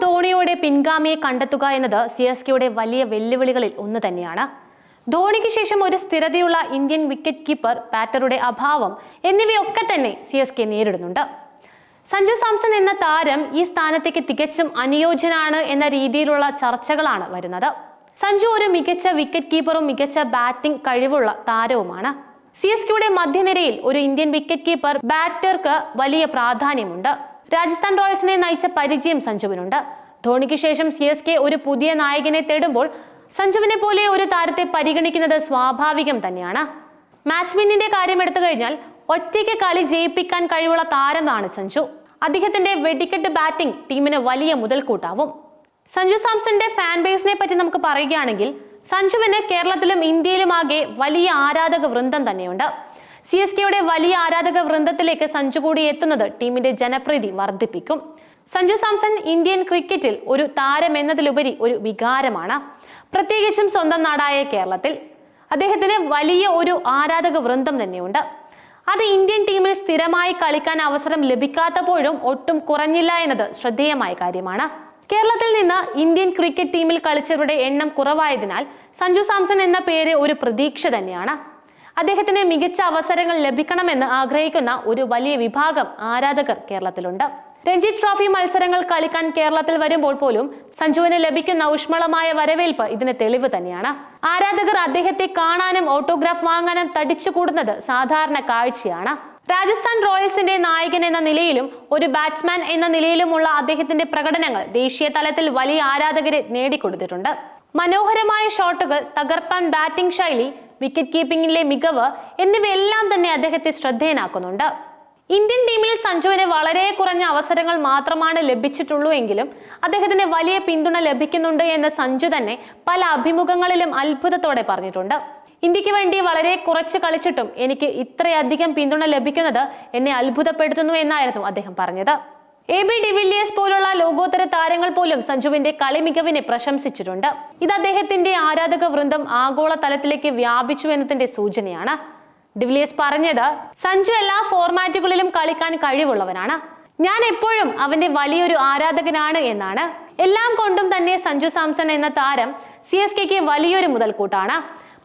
ധോണിയുടെ പിൻഗാമിയെ കണ്ടെത്തുക എന്നത് CSKയുടെ വലിയ വെല്ലുവിളികളിൽ ഒന്ന് തന്നെയാണ്. ധോണിക്ക് ശേഷം ഒരു സ്ഥിരതയുള്ള ഇന്ത്യൻ വിക്കറ്റ് കീപ്പർ, ബാറ്ററുടെ അഭാവം എന്നിവയൊക്കെ തന്നെ CSK നേരിടുന്നുണ്ട്. സഞ്ജു സാംസൺ എന്ന താരം ഈ സ്ഥാനത്തേക്ക് തികച്ചും അനുയോജ്യനാണ് എന്ന രീതിയിലുള്ള ചർച്ചകളാണ് വരുന്നത്. സഞ്ജു ഒരു മികച്ച വിക്കറ്റ് കീപ്പറും മികച്ച ബാറ്റിംഗ് കഴിവുള്ള താരവുമാണ്. CSKയുടെ മധ്യനിരയിൽ ഒരു ഇന്ത്യൻ വിക്കറ്റ് കീപ്പർ, ബാറ്റർക്ക് വലിയ പ്രാധാന്യമുണ്ട്. രാജസ്ഥാൻ റോയൽസിനെ നയിച്ച പരിചയം സഞ്ജുവിനുണ്ട്. ധോണിക്ക് ശേഷം CSK ഒരു പുതിയ നായകനെ തേടുമ്പോൾ സഞ്ജുവിനെ പോലെ ഒരു താരത്തെ പരിഗണിക്കുന്നത് സ്വാഭാവികം തന്നെയാണ്. മാച്ച് വിന്നിന്റെ കാര്യം എടുത്തു കഴിഞ്ഞാൽ ഒറ്റയ്ക്ക് കളി ജയിപ്പിക്കാൻ കഴിവുള്ള താരമാണ് സഞ്ജു. അദ്ദേഹത്തിന്റെ വെടിക്കെട്ട് ബാറ്റിംഗ് ടീമിന് വലിയ മുതൽക്കൂട്ടാവും. സഞ്ജു സാംസന്റെ ഫാൻ ബേസിനെ പറ്റി നമുക്ക് പറയുകയാണെങ്കിൽ സഞ്ജുവിന് കേരളത്തിലും ഇന്ത്യയിലുമാകെ വലിയ ആരാധക വൃന്ദം തന്നെയുണ്ട്. CSKയുടെ വലിയ ആരാധക വൃന്ദത്തിലേക്ക് സഞ്ജു കൂടി എത്തുന്നത് ടീമിന്റെ ജനപ്രീതി വർദ്ധിപ്പിക്കും. സഞ്ജു സാംസൺ ഇന്ത്യൻ ക്രിക്കറ്റിൽ ഒരു താരം എന്നതിലുപരി ഒരു വികാരമാണ്. പ്രത്യേകിച്ചും സ്വന്തം നാടായ കേരളത്തിൽ അദ്ദേഹത്തിന് വലിയ ഒരു ആരാധക വൃന്ദം തന്നെയുണ്ട്. അത് ഇന്ത്യൻ ടീമിൽ സ്ഥിരമായി കളിക്കാൻ അവസരം ലഭിക്കാത്തപ്പോഴും ഒട്ടും കുറഞ്ഞില്ല എന്നത് ശ്രദ്ധേയമായ കാര്യമാണ്. കേരളത്തിൽ നിന്ന് ഇന്ത്യൻ ക്രിക്കറ്റ് ടീമിൽ കളിച്ചവരുടെ എണ്ണം കുറവായതിനാൽ സഞ്ജു സാംസൺ എന്ന പേര് ഒരു പ്രതീക്ഷ തന്നെയാണ്. അദ്ദേഹത്തിന് മികച്ച അവസരങ്ങൾ ലഭിക്കണമെന്ന് ആഗ്രഹിക്കുന്ന ഒരു വലിയ വിഭാഗം ആരാധകർ കേരളത്തിലുണ്ട്. രഞ്ജി ട്രോഫി മത്സരങ്ങൾ കളിക്കാൻ കേരളത്തിൽ വരുമ്പോൾ പോലും സഞ്ജുവിന് ലഭിക്കുന്ന ഊഷ്മളമായ വരവേൽപ്പ് ഇതിന് തെളിവ് തന്നെയാണ്. ആരാധകർ അദ്ദേഹത്തെ കാണാനും ഓട്ടോഗ്രാഫ് വാങ്ങാനും തടിച്ചുകൂടുന്നത് സാധാരണ കാഴ്ചയാണ്. രാജസ്ഥാൻ റോയൽസിന്റെ നായകൻ എന്ന നിലയിലും ഒരു ബാറ്റ്സ്മാൻ എന്ന നിലയിലുമുള്ള അദ്ദേഹത്തിന്റെ പ്രകടനങ്ങൾ ദേശീയ തലത്തിൽ വലിയ ആരാധകരെ നേടിക്കൊടുത്തിട്ടുണ്ട്. മനോഹരമായ ഷോട്ടുകൾ, തകർപ്പൻ ബാറ്റിംഗ് ശൈലി, വിക്കറ്റ് കീപ്പിംഗിലെ മികവ് എന്നിവയെല്ലാം തന്നെ അദ്ദേഹത്തെ ശ്രദ്ധേയനാക്കുന്നുണ്ട്. ഇന്ത്യൻ ടീമിൽ സഞ്ജുവിന് വളരെ കുറഞ്ഞ അവസരങ്ങൾ മാത്രമാണ് ലഭിച്ചിട്ടുള്ളൂ എങ്കിലും അദ്ദേഹത്തിന് വലിയ പിന്തുണ ലഭിക്കുന്നുണ്ട് എന്ന് സഞ്ജു തന്നെ പല അഭിമുഖങ്ങളിലും അത്ഭുതത്തോടെ പറഞ്ഞിട്ടുണ്ട്. ഇന്ത്യക്ക് വേണ്ടി വളരെ കുറച്ച് കളിച്ചിട്ടും എനിക്ക് ഇത്രയധികം പിന്തുണ ലഭിക്കുന്നത് എന്നെ അത്ഭുതപ്പെടുത്തുന്നു എന്നായിരുന്നു അദ്ദേഹം പറഞ്ഞത്. AB ഡിവില്ലിയേഴ്സ് പോലുള്ള ലോകോത്തര താരങ്ങൾ പോലും സഞ്ജുവിന്റെ കളി മികവിനെ പ്രശംസിച്ചിട്ടുണ്ട്. ഇത് അദ്ദേഹത്തിന്റെ ആരാധക വൃന്ദം ആഗോള തലത്തിലേക്ക് വ്യാപിച്ചു എന്നതിന്റെ സൂചനയാണ്. ഡിവില്ലിയേഴ്സ് പറഞ്ഞത്, സഞ്ജു എല്ലാ ഫോർമാറ്റുകളിലും കളിക്കാൻ കഴിവുള്ളവനാണ്. ഞാൻ എപ്പോഴും അവന്റെ വലിയൊരു ആരാധകനാണ് എന്നാണ്. എല്ലാം കൊണ്ടും തന്നെ സഞ്ജു സാംസൺ എന്ന താരം CSKക്ക് വലിയൊരു മുതൽക്കൂട്ടാണ്.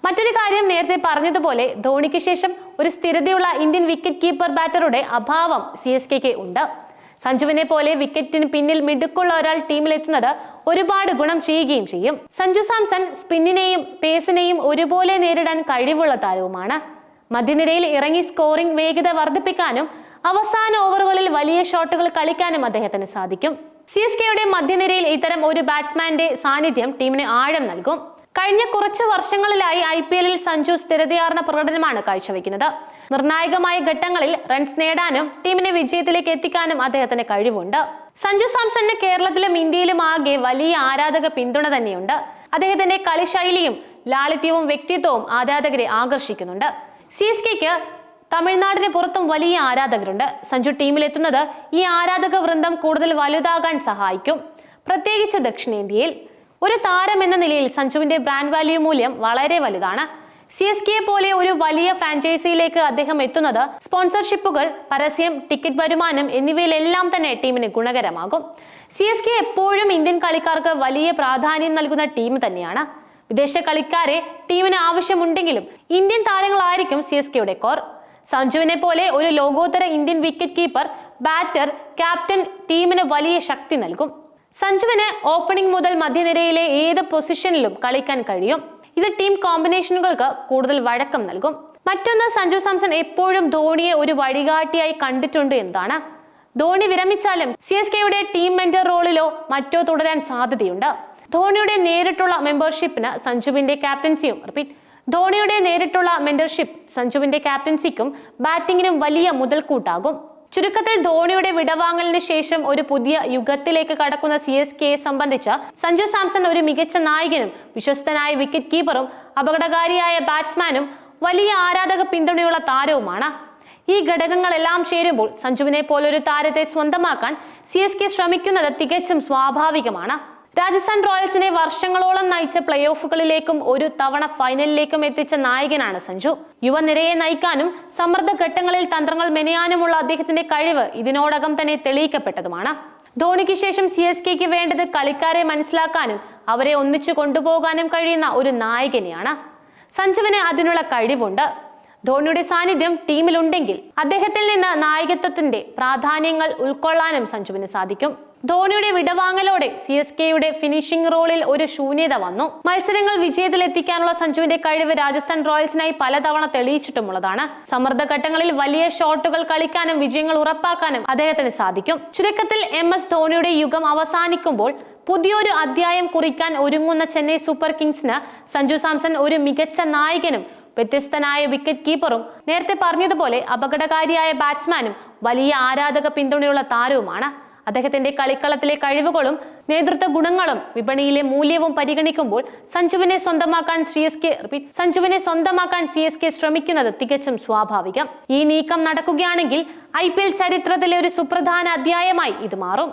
മറ്റൊരു കാര്യം, നേരത്തെ പറഞ്ഞതുപോലെ ധോണിക്ക് ശേഷം ഒരു സ്ഥിരതയുള്ള ഇന്ത്യൻ വിക്കറ്റ് കീപ്പർ, ബാറ്ററുടെ അഭാവം CSKക്ക് ഉണ്ട്. സഞ്ജുവിനെ പോലെ വിക്കറ്റിന് പിന്നിൽ മിടുക്കുള്ള ഒരാൾ ടീമിലെത്തുന്നത് ഒരുപാട് ഗുണം ചെയ്യുകയും ചെയ്യും. സഞ്ജു സാംസൺ സ്പിന്നിനെയും പേസിനെയും ഒരുപോലെ നേരിടാൻ കഴിവുള്ള താരവുമാണ്. മധ്യനിരയിൽ ഇറങ്ങി സ്കോറിംഗ് വേഗത വർദ്ധിപ്പിക്കാനും അവസാന ഓവറുകളിൽ വലിയ ഷോട്ടുകൾ കളിക്കാനും അദ്ദേഹത്തിന് സാധിക്കും. CSKയുടെ മധ്യനിരയിൽ ഇത്തരം ഒരു ബാറ്റ്സ്മാന്റെ സാന്നിധ്യം ടീമിന് ആഴം നൽകും. കഴിഞ്ഞ കുറച്ച് വർഷങ്ങളിലായി IPLൽ സഞ്ജു സ്ഥിരതയാർന്ന പ്രകടനമാണ് കാഴ്ചവെക്കുന്നത്. നിർണായകമായ ഘട്ടങ്ങളിൽ റൺസ് നേടാനും ടീമിനെ വിജയത്തിലേക്ക് എത്തിക്കാനും അദ്ദേഹത്തിന് കഴിവുണ്ട്. സഞ്ജു സാംസണിന് കേരളത്തിലും ഇന്ത്യയിലും ആകെ വലിയ ആരാധക പിന്തുണ തന്നെയുണ്ട്. അദ്ദേഹത്തിന്റെ കളിശൈലിയും ലാളിത്യവും വ്യക്തിത്വവും ആരാധകരെ ആകർഷിക്കുന്നുണ്ട്. CSKക്ക് തമിഴ്നാടിന് പുറത്തും വലിയ ആരാധകരുണ്ട്. സഞ്ജു ടീമിലെത്തുന്നത് ഈ ആരാധക വൃന്ദം കൂടുതൽ വലുതാകാൻ സഹായിക്കും, പ്രത്യേകിച്ച് ദക്ഷിണേന്ത്യയിൽ. ഒരു താരം എന്ന നിലയിൽ സഞ്ജുവിന്റെ ബ്രാൻഡ് വാല്യൂ മൂല്യം വളരെ വലുതാണ്. CSKയെ പോലെ ഒരു വലിയ ഫ്രാഞ്ചൈസിയിലേക്ക് അദ്ദേഹം എത്തുന്നത് സ്പോൺസർഷിപ്പുകൾ, പരസ്യം, ടിക്കറ്റ് വരുമാനം എന്നിവയിലെല്ലാം തന്നെ ടീമിന് ഗുണകരമാകും. CSK എപ്പോഴും ഇന്ത്യൻ കളിക്കാർക്ക് വലിയ പ്രാധാന്യം നൽകുന്ന ടീം തന്നെയാണ്. വിദേശ കളിക്കാരെ ടീമിന് ആവശ്യമുണ്ടെങ്കിലും ഇന്ത്യൻ താരങ്ങളായിരിക്കും CSKയുടെ കോർ. സഞ്ജുവിനെ പോലെ ഒരു ലോകോത്തര Indian wicket keeper, batter, captain ടീമിന് വലിയ ശക്തി നൽകും. സഞ്ജുവിന് ഓപ്പണിംഗ് മുതൽ മധ്യനിരയിലെ ഏത് പൊസിഷനിലും കളിക്കാൻ കഴിയും. ഇത് ടീം കോമ്പിനേഷനുകൾക്ക് കൂടുതൽ വഴക്കം നൽകും. മറ്റൊന്ന്, സഞ്ജു സാംസൺ എപ്പോഴും ധോണിയെ ഒരു വഴികാട്ടിയായി കണ്ടിട്ടുണ്ട് എന്നതാണ്. ധോണി വിരമിച്ചാലും CSKയുടെ ടീം മെന്റർ റോളിലോ മറ്റോ തുടരാൻ സാധ്യതയുണ്ട്. ധോണിയുടെ നേരിട്ടുള്ള മെമ്പർഷിപ്പിന് സഞ്ജുവിന്റെ ക്യാപ്റ്റൻസിക്കും ബാറ്റിംഗിനും വലിയ മുതൽക്കൂട്ടാകും. ചുരുക്കത്തിൽ ധോണിയുടെ വിടവാങ്ങലിന് ശേഷം ഒരു പുതിയ യുഗത്തിലേക്ക് കടക്കുന്ന CSKയെ സംബന്ധിച്ച് സഞ്ജു സാംസൺ ഒരു മികച്ച നായകനും വിശ്വസ്തനായ വിക്കറ്റ് കീപ്പറും അപകടകാരിയായ ബാറ്റ്സ്മാനും വലിയ ആരാധക പിന്തുണയുള്ള താരവുമാണ്. ഈ ഘടകങ്ങളെല്ലാം ചേരുമ്പോൾ സഞ്ജുവിനെ പോലൊരു താരത്തെ സ്വന്തമാക്കാൻ CSK ശ്രമിക്കുന്നത് തികച്ചും സ്വാഭാവികമാണ്. രാജസ്ഥാൻ റോയൽസിനെ വർഷങ്ങളോളം നയിച്ച പ്ലേ ഓഫുകളിലേക്കും ഒരു തവണ ഫൈനലിലേക്കും എത്തിച്ച നായകനാണ് സഞ്ജു. യുവനിരയെ നയിക്കാനും സമ്മർദ്ദ ഘട്ടങ്ങളിൽ തന്ത്രങ്ങൾ മെനയാനുമുള്ള അദ്ദേഹത്തിന്റെ കഴിവ് ഇതിനോടകം തന്നെ തെളിയിക്കപ്പെട്ടതുമാണ്. ധോണിക്ക് ശേഷം CSKക്ക് വേണ്ടത് കളിക്കാരെ മനസ്സിലാക്കാനും അവരെ ഒന്നിച്ചു കൊണ്ടുപോകാനും കഴിയുന്ന ഒരു നായകനെയാണ്. സഞ്ജുവിന് അതിനുള്ള കഴിവുണ്ട്. ധോണിയുടെ സാന്നിധ്യം ടീമിലുണ്ടെങ്കിൽ അദ്ദേഹത്തിൽ നിന്ന് നായകത്വത്തിന്റെ പ്രാധാന്യങ്ങൾ ഉൾക്കൊള്ളാനും സഞ്ജുവിന് സാധിക്കും. ധോണിയുടെ വിടവാങ്ങലോടെ CSKയുടെ ഫിനിഷിംഗ് റോളിൽ ഒരു ശൂന്യത വന്നു. മത്സരങ്ങൾ വിജയത്തിലെത്തിക്കാനുള്ള സഞ്ജുവിന്റെ കഴിവ് രാജസ്ഥാൻ റോയൽസിനായി പലതവണ തെളിയിച്ചിട്ടുമുള്ളതാണ്. സമ്മർദ്ദഘട്ടങ്ങളിൽ വലിയ ഷോട്ടുകൾ കളിക്കാനും വിജയങ്ങൾ ഉറപ്പാക്കാനും അദ്ദേഹത്തിന് സാധിക്കും. ചുരുക്കത്തിൽ MS ധോണിയുടെ യുഗം അവസാനിക്കുമ്പോൾ പുതിയൊരു അധ്യായം കുറിക്കാൻ ഒരുങ്ങുന്ന ചെന്നൈ സൂപ്പർ കിങ്സിന് സഞ്ജു സാംസൺ ഒരു മികച്ച നായകനും വ്യത്യസ്തനായ വിക്കറ്റ് കീപ്പറും നേരത്തെ പറഞ്ഞതുപോലെ അപകടകാരിയായ ബാറ്റ്സ്മാനും വലിയ ആരാധക പിന്തുണയുള്ള താരവുമാണ്. അദ്ദേഹത്തിന്റെ കളിക്കളത്തിലെ കഴിവുകളും നേതൃത്വ ഗുണങ്ങളും വിപണിയിലെ മൂല്യവും പരിഗണിക്കുമ്പോൾ സഞ്ജുവിനെ സ്വന്തമാക്കാൻ CSK ശ്രമിക്കുന്നത് തികച്ചും സ്വാഭാവികം. ഈ നീക്കം നടക്കുകയാണെങ്കിൽ IPL ചരിത്രത്തിലെ ഒരു സുപ്രധാന അധ്യായമായി ഇത് മാറും.